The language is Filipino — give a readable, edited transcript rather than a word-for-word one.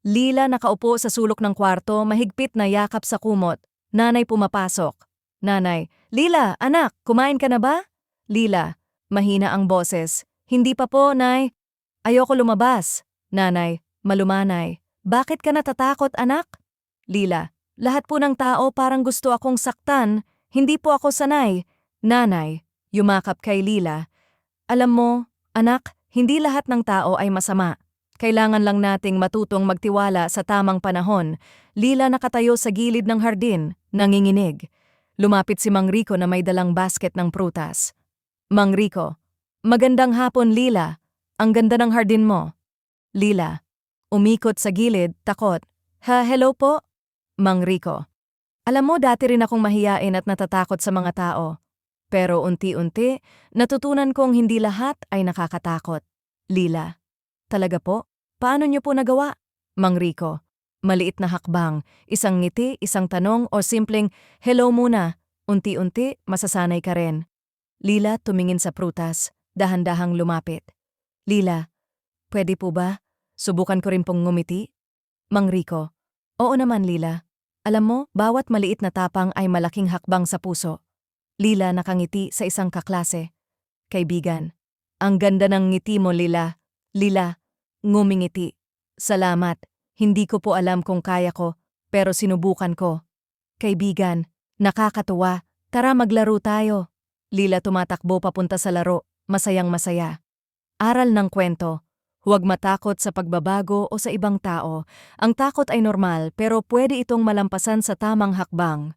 Lila nakaupo sa sulok ng kwarto, mahigpit na yakap sa kumot. Nanay pumapasok. Nanay, Lila, anak, kumain ka na ba? Lila, mahina ang boses. Hindi pa po, Nay. Ayoko lumabas. Nanay, malumanay. Bakit ka natatakot, anak? Lila, lahat po ng tao parang gusto akong saktan. Hindi po ako sanay. Nanay, yumakap kay Lila. Alam mo, anak, hindi lahat ng tao ay masama. Kailangan lang nating matutong magtiwala sa tamang panahon. Lila nakatayo sa gilid ng hardin, nanginginig. Lumapit si Mang Rico na may dalang basket ng prutas. Mang Rico, magandang hapon, Lila. Ang ganda ng hardin mo. Lila, umikot sa gilid, takot. Hello po? Mang Rico, alam mo dati rin akong mahiyain at natatakot sa mga tao. Pero unti-unti, natutunan kong hindi lahat ay nakakatakot. Lila, talaga po? Paano niyo po nagawa? Mang Rico, maliit na hakbang, isang ngiti, isang tanong o simpleng hello muna. Unti-unti, masasanay ka rin. Lila tumingin sa prutas, dahan-dahang lumapit. Lila, pwede po ba? Subukan ko rin pong ngumiti? Mang Rico, oo naman Lila. Alam mo, bawat maliit na tapang ay malaking hakbang sa puso. Lila nakangiti sa isang kaklase. Kaibigan, ang ganda ng ngiti mo, Lila. Lila, ngumingiti. Salamat, hindi ko po alam kung kaya ko, pero sinubukan ko. Kaibigan, nakakatuwa, tara maglaro tayo. Lila tumatakbo papunta sa laro, masayang masaya. Aral ng kwento, huwag matakot sa pagbabago o sa ibang tao. Ang takot ay normal pero pwede itong malampasan sa tamang hakbang.